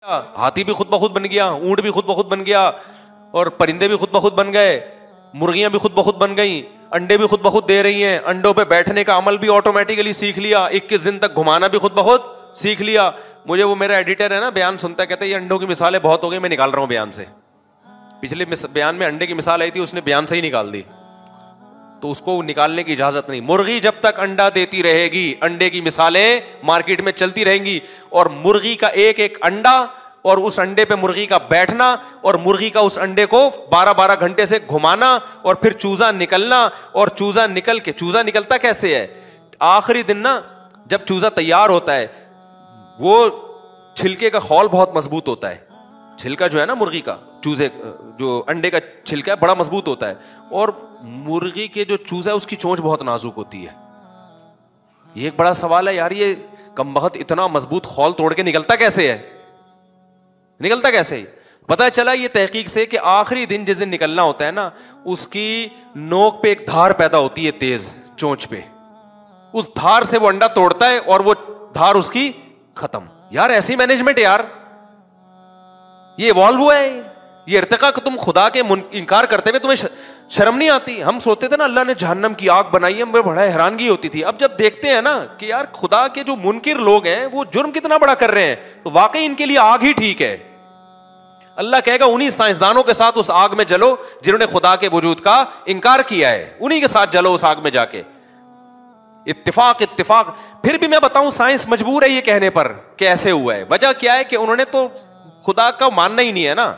ہاتھی بھی خود بخود بن گیا, اونٹ بھی خود بخود بن گیا, اور پرندے بھی خود بخود بن گئے, مرغیاں بھی خود بخود بن گئیں, انڈے بھی خود بخود دے رہی ہیں, انڈوں پہ بیٹھنے کا عمل بھی آٹومیٹیکلی سیکھ لیا, 21 دن تک گھمانا بھی خود بخود سیکھ لیا. مجھے وہ میرا ایڈیٹر ہے نا بیان سنتا ہے, کہتا ہے یہ انڈوں کی مثالیں بہت ہو گئی, میں نکال رہا ہوں بیان سے. پچھلے بیان میں انڈے کی مثال آئی تھی, اس نے بیان سے ہی نکال دی, تو اس کو نکالنے کی اجازت نہیں. مرغی جب تک انڈا دیتی رہے گی, انڈے کی مثالیں مارکیٹ میں چلتی رہیں گی, اور مرغی کا ایک ایک انڈا اور اس انڈے پہ مرغی کا بیٹھنا, اور مرغی کا اس انڈے کو 12 گھنٹے سے گھمانا, اور پھر چوزا نکلنا, اور چوزا نکل کے, چوزا نکلتا کیسے ہے آخری دن نا, جب چوزا تیار ہوتا ہے, وہ چھلکے کا خول بہت مضبوط ہوتا ہے, چھلکا جو ہے نا مرغی کا, چوزے جو انڈے کا چھلکا ہے بڑا مضبوط ہوتا ہے, اور مرغی کے جو چوزا ہے اس کی چونچ بہت نازک ہوتی ہے. یہ ایک بڑا سوال ہے یار, یہ کمبخت اتنا مضبوط خول توڑ کے نکلتا کیسے ہے, نکلتا کیسے؟ پتا چلا یہ تحقیق سے کہ آخری دن جس دن نکلنا ہوتا ہے نا, اس کی نوک پہ ایک دھار پیدا ہوتی ہے تیز چونچ پہ, اس دھار سے وہ انڈا توڑتا ہے اور وہ دھار اس کی ختم. یار ایسی مینجمنٹ یار, یہ ایوالو ہوا ہے, یہ ارتقا. کہ تم خدا کے انکار کرتے ہوئے تمہیں شرم نہیں آتی؟ ہم سوچتے تھے نا اللہ نے جہنم کی آگ بنائی ہے, ہمیں بڑا حیرانگی ہوتی تھی. اب جب دیکھتے ہیں نا کہ یار خدا کے جو منکر لوگ ہیں وہ جرم کتنا بڑا کر رہے ہیں, تو واقعی ان کے لیے آگ ہی ٹھیک ہے. اللہ کہے گا انہی سائنسدانوں کے ساتھ اس آگ میں جلو جنہوں نے خدا کے وجود کا انکار کیا ہے, انہی کے ساتھ جلو اس آگ میں جا کے. اتفاق اتفاق. پھر بھی میں بتاؤں سائنس مجبور ہے یہ کہنے پر کہ ایسے ہوا ہے. وجہ کیا ہے کہ انہوں نے تو خدا کا ماننا ہی نہیں ہے نا.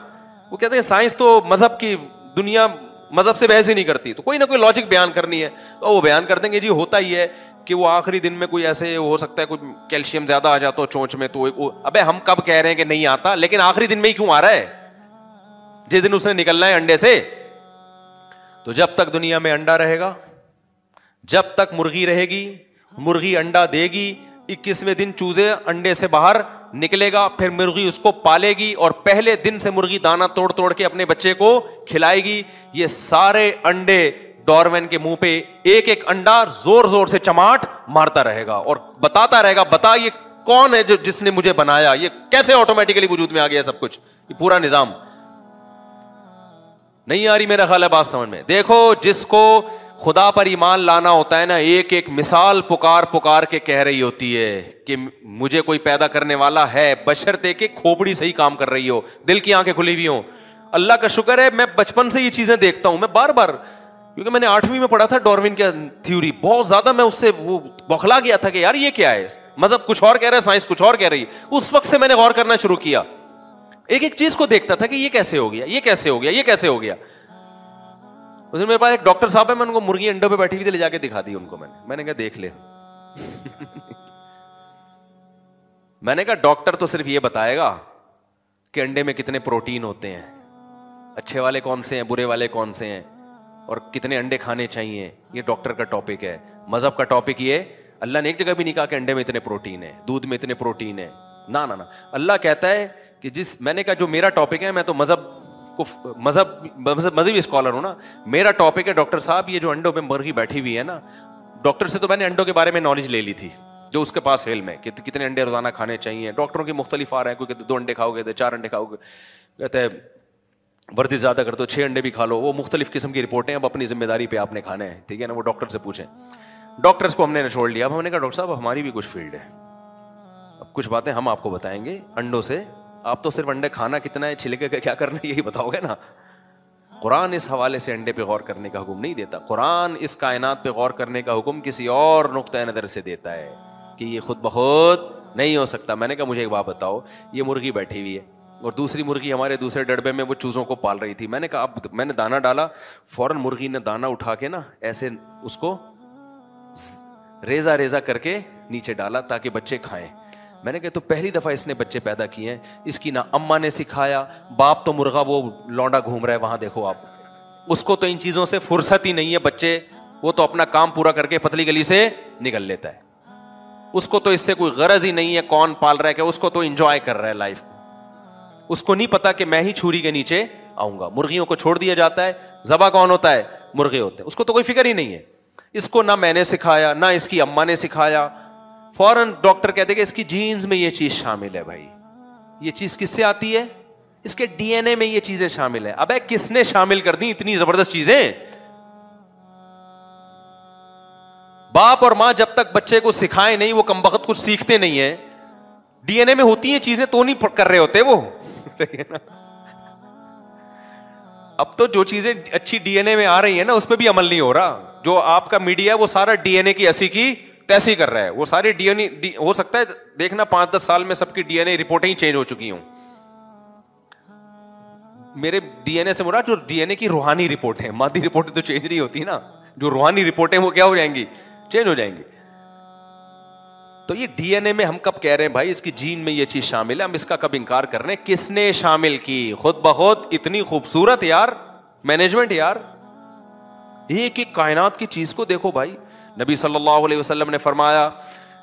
وہ کہتے ہیں سائنس تو مذہب کی دنیا مذہب سے بحث ہی نہیں کرتی, تو کوئی نہ کوئی لاجک بیان کرنی ہے, تو وہ بیان کر دیں گے جی ہوتا ہی ہے کہ وہ آخری دن میں کوئی ایسے ہو سکتا ہے کوئی کیلشیم زیادہ آ جاتا ہو چونچ میں, تو ابے ہم کب کہہ رہے ہیں کہ نہیں آتا, لیکن آخری دن میں ہی کیوں آ رہا ہے, جس دن اس نے نکلنا ہے انڈے سے. تو جب تک دنیا میں انڈا رہے گا, جب تک مرغی رہے گی, مرغی انڈا دے گی, 21ویں دن چوزے انڈے سے باہر نکلے گا, پھر مرغی اس کو پالے گی, اور پہلے دن سے مرغی دانا توڑ توڑ کے اپنے بچے کو کھلائے گی. یہ سارے انڈے ڈاروین کے منہ پہ ایک ایک انڈا زور زور سے چماٹ مارتا رہے گا, اور بتاتا رہے گا بتا یہ کون ہے جس نے مجھے بنایا, یہ کیسے آٹومیٹیکلی وجود میں آ گیا سب کچھ, یہ پورا نظام. نہیں آ رہی میرا خیال ہے بات سمجھ میں؟ دیکھو جس کو خدا پر ایمان لانا ہوتا ہے نا, ایک ایک مثال پکار پکار کے کہہ رہی ہوتی ہے کہ مجھے کوئی پیدا کرنے والا ہے, بشرطے کہ کھوپڑی صحیح کام کر رہی ہو, دل کی آنکھیں کھلی ہوئی ہوں. اللہ کا شکر ہے میں بچپن سے یہ چیزیں دیکھتا ہوں, میں بار بار, کیونکہ میں نے 8ویں میں پڑھا تھا ڈاروین کا تھیوری, بہت زیادہ میں اس سے وہ بوکھلا گیا تھا کہ یار یہ کیا ہے, مذہب کچھ اور کہہ رہا ہے, سائنس کچھ اور کہہ رہی ہے. اس وقت سے میں نے غور کرنا شروع کیا, ایک ایک چیز کو دیکھتا تھا کہ یہ کیسے ہو گیا, یہ کیسے ہو گیا, یہ کیسے ہو گیا. اس دن میرے پاس ایک ڈاکٹر صاحب ہے, میں ان کو مرغی انڈوں پہ بیٹھی ہوئی تھی, لے جا کے دکھا دی ان کو. میں نے کہا دیکھ لے. میں نے کہا ڈاکٹر تو صرف یہ بتائے گا کہ انڈے میں کتنے پروٹین ہوتے ہیں, اچھے والے کون سے ہیں, برے والے کون سے ہیں, اور کتنے انڈے کھانے چاہیے. یہ ڈاکٹر کا ٹاپک ہے. مذہب کا ٹاپک یہ, اللہ نے ایک جگہ بھی نہیں کہا کہ انڈے میں اتنے پروٹین ہے, دودھ میں اتنے پروٹین ہے. نہ نہ, اللہ کہتا ہے کہ میں نے کہا جو میرا ٹاپک ہے, میں تو مذہبی اسکالر ہوں نا, میرا ٹاپک ہے ڈاکٹر صاحب یہ جو انڈوں پہ مرغی بیٹھی ہوئی ہے نا, ڈاکٹر سے تو میں نے انڈوں کے بارے میں نالج لے لی تھی جو اس کے پاس علم ہے کہ کتنے انڈے روزانہ کھانے چاہیے. ڈاکٹروں کی مختلف آ رہے ہیں, کوئی کہتے 2 انڈے کھاؤ گے, 4 انڈے کھاؤ گے, کہتے ہیں ورزش زیادہ کر دو 6 انڈے بھی کھا لو. وہ مختلف قسم کی رپورٹیں, اب اپنی ذمہ داری پہ آپ نے کھانے ہیں, ٹھیک ہے نا, وہ ڈاکٹر سے پوچھیں. ڈاکٹرس کو ہم نے چھوڑ لیا. اب ہم نے کہا ڈاکٹر صاحب ہماری بھی کچھ فیلڈ ہے, اب کچھ باتیں ہم آپ کو بتائیں گے انڈوں سے, آپ تو صرف انڈے کھانا کتنا ہے, چھلکے کا کیا کرنا ہے یہی بتاؤ گے نا. قرآن اس حوالے سے انڈے پہ غور کرنے کا حکم نہیں دیتا. قرآن اس کائنات پہ غور کرنے کا حکم کسی اور نقطۂ نظر سے دیتا ہے کہ یہ خود بخود نہیں ہو سکتا. میں نے کہا مجھے ایک بات بتاؤ, یہ مرغی بیٹھی ہوئی ہے اور دوسری مرغی ہمارے دوسرے ڈڑبے میں وہ چوزوں کو پال رہی تھی. میں نے کہا اب میں نے دانا ڈالا, فوراً مرغی نے دانا اٹھا کے نا ایسے اس کو ریزہ ریزہ کر کے نیچے ڈالا تاکہ بچے کھائیں. میں نے کہا تو پہلی دفعہ اس نے بچے پیدا کیے ہیں, اس کی نہ اماں نے سکھایا, باپ تو مرغا وہ لونڈا گھوم رہا ہے وہاں دیکھو آپ, اس کو تو ان چیزوں سے فرصت ہی نہیں ہے. بچے وہ تو اپنا کام پورا کر کے پتلی گلی سے نکل لیتا ہے, اس کو تو اس سے کوئی غرض ہی نہیں ہے کون پال رہا ہے, کہ اس کو تو انجوائے کر رہا ہے لائف. اس کو نہیں پتا کہ میں ہی چھری کے نیچے آؤں گا. مرغیوں کو چھوڑ دیا جاتا ہے, ذبح کون ہوتا ہے, مرغے ہوتے ہیں, اس کو تو کوئی فکر ہی نہیں ہے. اس کو نہ میں نے سکھایا نہ اس کی اماں نے سکھایا. فوراً ڈاکٹر کہتے کہ اس کی جینز میں یہ چیز شامل ہے بھائی, یہ چیز کس سے آتی ہے؟ اس کے ڈی این اے میں یہ چیزیں شامل ہیں. ابے کس نے شامل کر دی اتنی زبردست چیزیں؟ باپ اور ماں جب تک بچے کو سکھائے نہیں وہ کمبخت کچھ سیکھتے نہیں ہیں. ڈی این اے میں ہوتی ہیں چیزیں تو نہیں کر رہے ہوتے وہ. اب تو جو چیزیں اچھی ڈی این اے میں آ رہی ہیں نا اس پہ بھی عمل نہیں ہو رہا. جو آپ کا میڈیا ہے وہ سارا ڈی این اے کی ایسی کی تیسی کر رہا ہے. وہ ساری ڈی این اے ہو سکتا ہے دیکھنا 5-10 سال میں سب کی ڈی این اے رپورٹیں ہی چینج ہو چکی ہوں. میرے ڈی این اے سے مراد جو ڈی این اے کی روحانی رپورٹ ہے, مادی رپورٹیں تو چینج نہیں ہوتی نا. جو روحانی رپورٹیں وہ کیا ہو جائیں گی؟ چینج ہو جائیں گی. تو یہ ڈی این اے میں ہم کب کہہ رہے ہیں بھائی اس کی جین میں یہ چیز شامل ہے, ہم اس کا کب انکار کر رہے ہیں؟ کس نے شامل کی؟ خود بخود. اتنی خوبصورت یار مینجمنٹ یار. ایک ایک کائنات کی چیز کو دیکھو بھائی. نبی صلی اللہ علیہ وسلم نے فرمایا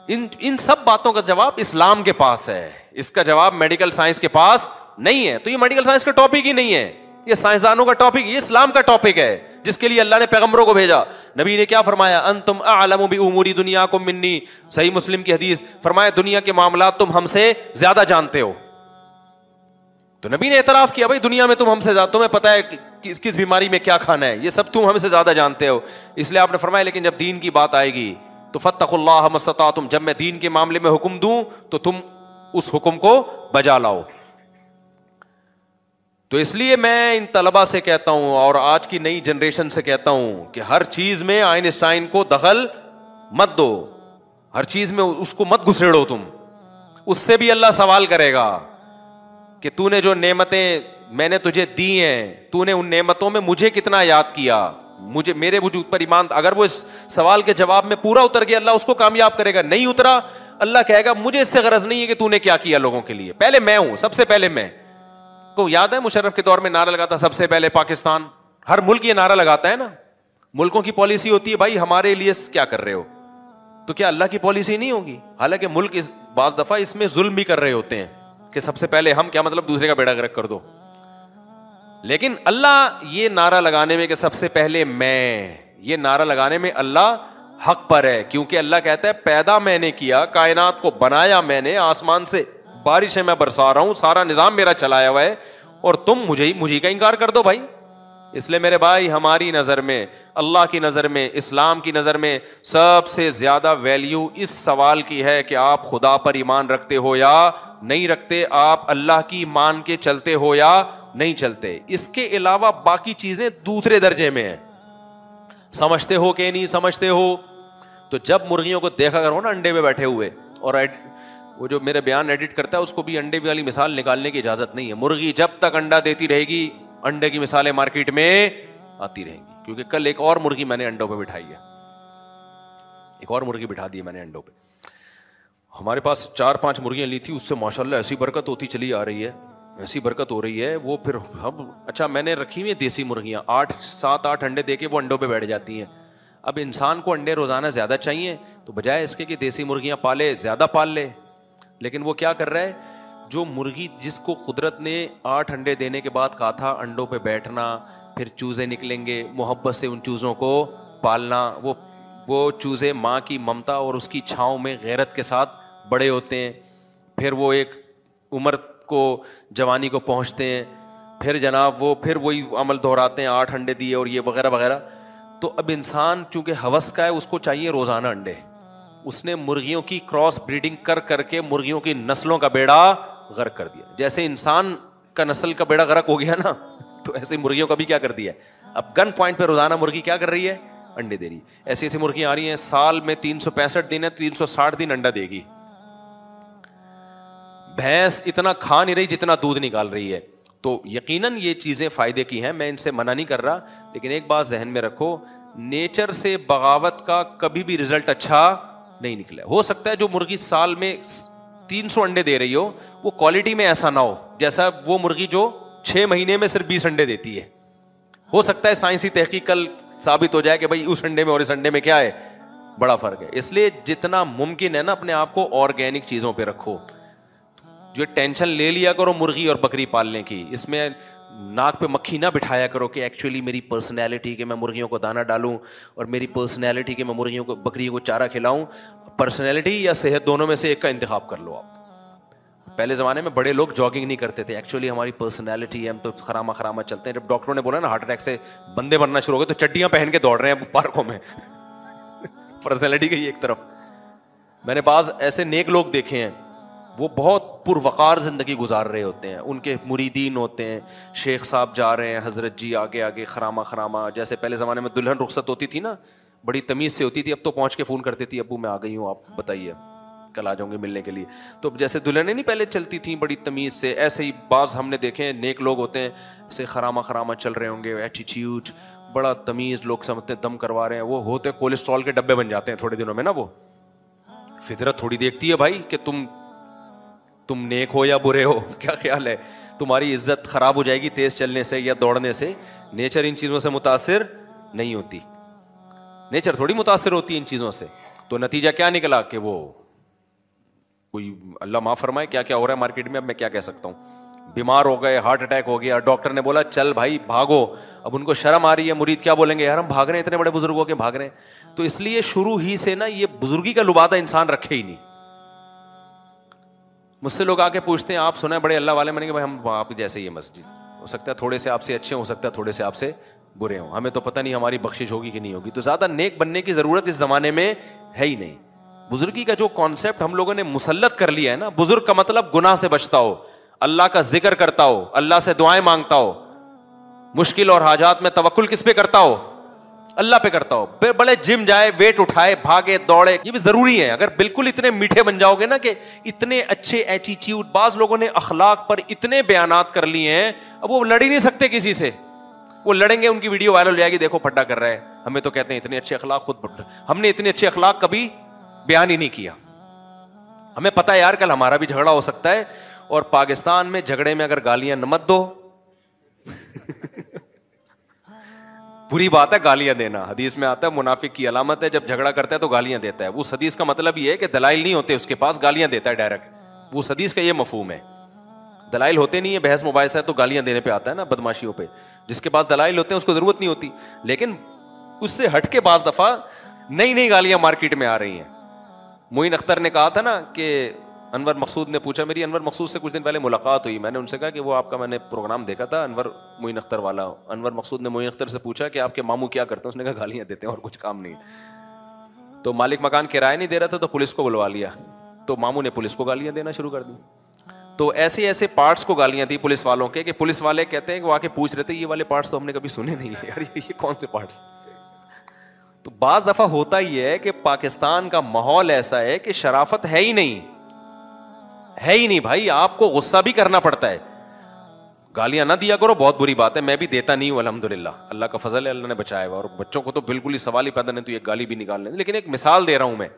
ان سب باتوں کا جواب اسلام کے پاس ہے, اس کا جواب میڈیکل سائنس کے پاس نہیں ہے. تو یہ میڈیکل سائنس کا ٹاپک ہی نہیں ہے, یہ سائنسدانوں کا ٹاپک, یہ اسلام کا ٹاپک ہے جس کے لیے اللہ نے پیغمبروں کو بھیجا. نبی نے کیا فرمایا؟ انتم اعلم بامور دنیاکم منی. صحیح مسلم کی حدیث, فرمایا دنیا کے معاملات تم ہم سے زیادہ جانتے ہو. تو نبی نے اعتراف کیا بھائی دنیا میں تم ہم سے زیادہ, تمہیں پتا ہے کس بیماری میں کیا کھانا ہے, یہ سب تم ہم سے زیادہ جانتے ہو. اس لیے آپ نے فرمایا لیکن جب دین کی بات آئے گی تو فاتقوا اللہ ما استطعتم, جب میں دین کے معاملے میں حکم دوں تو تم اس حکم کو بجا لاؤ. تو اس لیے میں ان طلبہ سے کہتا ہوں اور آج کی نئی جنریشن سے کہتا ہوں کہ ہر چیز میں آئنسٹائن کو دخل مت دو, ہر چیز میں اس کو مت گھسیڑو. تم اس سے بھی اللہ سوال کرے گا کہ تو نے جو نعمتیں میں نے تجھے دی ہیں, تو نے ان نعمتوں میں مجھے کتنا یاد کیا, مجھے میرے وجود پر ایمان. اگر وہ اس سوال کے جواب میں پورا اتر گیا اللہ اس کو کامیاب کرے گا, نہیں اترا اللہ کہے گا مجھے اس سے غرض نہیں ہے کہ تو نے کیا کیا لوگوں کے لیے, پہلے میں ہوں, سب سے پہلے میں. کو یاد ہے مشرف کے دور میں نعرہ لگاتا سب سے پہلے پاکستان. ہر ملک یہ نعرہ لگاتا ہے نا, ملکوں کی پالیسی ہوتی ہے بھائی ہمارے لیے کیا کر رہے ہو, تو کیا اللہ کی پالیسی نہیں ہوگی؟ حالانکہ ملک بعض دفعہ اس میں ظلم بھی کر رہے ہوتے ہیں کہ سب سے پہلے ہم, کیا مطلب دوسرے کا بیڑا غرق کر دو. لیکن اللہ یہ نعرہ لگانے میں کہ سب سے پہلے میں, یہ نعرہ لگانے میں اللہ حق پر ہے, کیونکہ اللہ کہتا ہے پیدا میں نے کیا, کائنات کو بنایا میں نے, آسمان سے بارشیں میں برسا رہا ہوں, سارا نظام میرا چلایا ہوا ہے, اور تم مجھے کا انکار کر دو بھائی. اس لیے میرے بھائی ہماری نظر میں, اللہ کی نظر میں, اسلام کی نظر میں سب سے زیادہ ویلیو اس سوال کی ہے کہ آپ خدا پر ایمان رکھتے ہو یا نہیں رکھتے, آپ اللہ کی مان کے چلتے ہو یا نہیں چلتے. اس کے علاوہ باقی چیزیں دوسرے درجے میں ہیں, سمجھتے ہو کہ نہیں سمجھتے ہو. تو جب مرغیوں کو دیکھا کرو نا انڈے پہ بیٹھے ہوئے, اور وہ جو میرے بیان ایڈٹ کرتا ہے اس کو بھی انڈے والی مثال نکالنے کی اجازت نہیں ہے. مرغی جب تک انڈا دیتی رہے گی انڈے کی مثالیں مارکیٹ میں آتی رہیں گی, کیونکہ کل ایک اور مرغی میں نے انڈوں پہ بٹھائی ہے, ایک اور مرغی بٹھا دی ہے میں نے انڈوں پہ. ہمارے پاس 4-5 مرغیاں لی تھی, اس سے ماشاءاللہ ایسی برکت ہوتی چلی آ رہی ہے, ایسی برکت ہو رہی ہے. وہ پھر اچھا میں نے رکھی ہوئی دیسی مرغیاں, 7-8 انڈے دے کے وہ انڈوں پہ بیٹھ جاتی ہیں. اب انسان کو انڈے روزانہ زیادہ چاہیے, تو بجائے اس کے کہ دیسی مرغیاں پالے زیادہ پال لے, لیکن وہ کیا کر رہا ہے, جو مرغی جس کو قدرت نے 8 انڈے دینے کے بعد کہا تھا انڈوں پہ بیٹھنا, پھر چوزے نکلیں گے, محبت سے ان چوزوں کو پالنا, وہ چوزے ماں کی ممتا اور اس کی چھاؤں میں غیرت کے ساتھ بڑے ہوتے ہیں, پھر وہ ایک عمر کو جوانی کو پہنچتے ہیں, پھر جناب وہ پھر وہی عمل دہراتے ہیں, 8 انڈے دیے اور یہ وغیرہ وغیرہ. تو اب انسان چونکہ ہوس کا ہے اس کو چاہیے روزانہ انڈے, اس نے مرغیوں کی کراس بریڈنگ کر کے مرغیوں کی نسلوں کا بیڑا غرق کر دیا. جیسے انسان کا نسل کا بیڑا غرق ہو گیا نا, تو ایسے مرغیوں کا بھی کیا کر دیا. اب گن پوائنٹ پہ روزانہ مرغی کیا کر رہی ہے, انڈے دے رہی. ایسی ایسی مرغیاں آ رہی ہیں سال میں 365 دن ہے, 360 دن انڈا دے گی. بھینس اتنا کھا نہیں رہی جتنا دودھ نکال رہی ہے. تو یقیناً یہ چیزیں فائدے کی ہیں, میں ان سے منع نہیں کر رہا, لیکن ایک بات ذہن میں رکھو, نیچر سے بغاوت کا کبھی بھی رزلٹ اچھا نہیں نکلا. ہو سکتا ہے جو مرغی سال میں 300 انڈے دے رہی ہو وہ کوالٹی میں ایسا نہ ہو جیسا وہ مرغی جو 6 مہینے میں صرف 20 انڈے دیتی ہے. ہو سکتا ہے سائنسی تحقیق کل ثابت ہو جائے کہ بھائی اس انڈے میں اور اس انڈے میں کیا ہے, بڑا فرق ہے. اس لیے جتنا ممکن ہے نا اپنے آپ کو آرگینک چیزوں پہ رکھو. جو ٹینشن لے لیا کرو مرغی اور بکری پالنے کی, اس میں ناک پہ مکھی نہ بٹھایا کرو کہ ایکچولی میری پرسنالٹی کہ میں مرغیوں کو دانہ ڈالوں, اور میری پرسنالٹی کہ میں مرغیوں کو بکریوں کو چارہ کھلاؤں. پرسنالٹی یا صحت دونوں میں سے ایک کا انتخاب کر لو آپ. پہلے زمانے میں بڑے لوگ جاگنگ نہیں کرتے تھے, ایکچولی ہماری پرسنالٹی ہے, ہم تو خراما خراما چلتے ہیں. جب ڈاکٹروں نے بولا نا ہارٹ اٹیک سے بندے مرنا شروع ہو گئے تو چڈیاں پہن کے دوڑ رہے ہیں پارکوں میں. پرسنالٹی گئی ایک طرف. میں نے بعض ایسے نیک لوگ دیکھے ہیں, وہ بہت پروقار زندگی گزار رہے ہوتے ہیں, ان کے مریدین ہوتے ہیں, شیخ صاحب جا رہے ہیں, حضرت جی آگے آگے خراما خراما. جیسے پہلے زمانے میں دلہن رخصت ہوتی تھی نا, بڑی تمیز سے ہوتی تھی, اب تو پہنچ کے فون کرتی تھی, ابو میں آ گئی ہوں, آپ بتائیے کل آ جاؤں گے ملنے کے لیے. تو جیسے دلہنیں نہیں پہلے چلتی تھیں بڑی تمیز سے, ایسے ہی بعض ہم نے دیکھے ہیں نیک لوگ ہوتے ہیں, ایسے خراما خراما چل رہے ہوں گے, ایٹیٹیوڈ بڑا تمیز, لوگ سمجھتے ہیں دم کروا رہے ہیں, وہ ہوتے کولیسٹرول کے ڈبے بن جاتے ہیں تھوڑے دنوں میں نا. وہ فطرت تھوڑی دیکھتی ہے بھائی کہ تم نیک ہو یا برے ہو, کیا خیال ہے, تمہاری عزت خراب ہو جائے گی تیز چلنے سے یا دوڑنے سے. نیچر ان چیزوں سے متاثر نہیں ہوتی, نیچر تھوڑی متاثر ہوتی ہے ان چیزوں سے. تو نتیجہ کیا نکلا کہ وہ کوئی اللہ معاف فرمائے کیا کیا ہو رہا ہے مارکیٹ میں, اب میں کیا کہہ سکتا ہوں. بیمار ہو گئے, ہارٹ اٹیک ہو گیا, ڈاکٹر نے بولا چل بھائی بھاگو. اب ان کو شرم آ رہی ہے, مرید کیا بولیں گے, یار ہم بھاگ رہے ہیں, اتنے بڑے بزرگوں کے بھاگ رہے ہیں. تو اس لیے شروع ہی سے نا یہ بزرگی کا لبادہ انسان رکھے ہی نہیں. مجھ سے لوگ آ کے پوچھتے ہیں آپ سنا ہے بڑے اللہ والے, میں نے کہا ہم آپ جیسے ہی مسجد, ہو سکتا ہے تھوڑے سے آپ سے اچھے, ہو سکتا ہے تھوڑے سے آپ سے برے ہوں, ہمیں تو پتہ نہیں ہماری بخشش ہوگی کہ نہیں ہوگی. تو زیادہ نیک بننے کی ضرورت اس زمانے میں ہے ہی نہیں. بزرگی کا جو کانسیپٹ ہم لوگوں نے مسلط کر لیا ہے نا, بزرگ کا مطلب گناہ سے بچتا ہو, اللہ کا ذکر کرتا ہو, اللہ سے دعائیں مانگتا ہو, مشکل اور حاجات میں توکل کس پہ کرتا ہو, اللہ پہ کرتا ہو. بڑے جم جائے, ویٹ اٹھائے, بھاگے دوڑے, یہ بھی ضروری ہے. اگر بالکل اتنے میٹھے بن جاؤ گے نا کہ اتنے اچھے ایٹیٹیوڈ, بعض لوگوں نے اخلاق پر اتنے بیانات کر لیے ہیں, اب وہ لڑ ہی نہیں سکتے کسی سے. وہ لڑیں گے ان کی ویڈیو وائرل ہو جائے گی, دیکھو پھڈا کر رہا ہے. ہمیں تو کہتے ہیں اتنے اچھے اخلاق, خود ہم نے اتنے اچھے اخلاق کبھی بیان ہی نہیں کیا. ہمیں پتہ ہے یار کل ہمارا بھی جھگڑا ہو سکتا ہے, اور پاکستان میں جھگڑے میں اگر گالیاں نہ مت دو بری بات ہے گالیاں دینا. حدیث میں آتا ہے منافق کی علامت ہے جب جھگڑا کرتا ہے تو گالیاں دیتا ہے. اس حدیث کا مطلب یہ ہے کہ دلائل نہیں ہوتے اس کے پاس, گالیاں دیتا ہے ڈائریکٹ. اس حدیث کا یہ مفہوم ہے. دلائل ہوتے نہیں ہے, بحث مباحثہ ہے تو گالیاں دینے پہ آتا ہے نا, بدماشیوں پہ. جس کے پاس دلائل ہوتے ہیں اس کو ضرورت نہیں ہوتی. لیکن اس سے ہٹ کے بعض دفعہ نئی نئی گالیاں مارکیٹ میں آ رہی ہیں. معین اختر نے کہا تھا نا کہ انور مقصود نے پوچھا, میری انور مقصود سے کچھ دن پہلے ملاقات ہوئی, میں نے ان سے کہا کہ وہ آپ کا میں نے پروگرام دیکھا تھا انور معین اختر والا. انور مقصود نے معین اختر سے پوچھا کہ آپ کے ماموں کیا کرتے ہیں, اس نے کہا گالیاں دیتے ہیں اور کچھ کام نہیں. تو مالک مکان کرایہ نہیں دے رہا تھا تو پولیس کو بلوا لیا, تو ماموں نے پولیس کو گالیاں دینا شروع کر دی. تو ایسے ایسے پارٹس کو گالیاں دی پولیس والوں کے کہ پولیس والے کہتے ہیں کہ وہ آ کے پوچھ رہے تھے یہ والے پارٹس تو ہم نے کبھی سنے نہیں ہے یار, یہ کون سے پارٹس. تو بعض دفعہ ہوتا ہی ہے کہ پاکستان کا ماحول ایسا ہے کہ شرافت ہے ہی نہیں, ہے ہی نہیں بھائی. آپ کو غصہ بھی کرنا پڑتا ہے. گالیاں نہ دیا کرو, بہت بری بات ہے, میں بھی دیتا نہیں ہوں الحمدللہ, اللہ کا فضل ہے, اللہ نے بچایا ہوا. اور بچوں کو تو بالکل ہی سوال ہی پیدا نہیں تو یہ گالی بھی نکال لیں. لیکن ایک مثال دے رہا ہوں میں,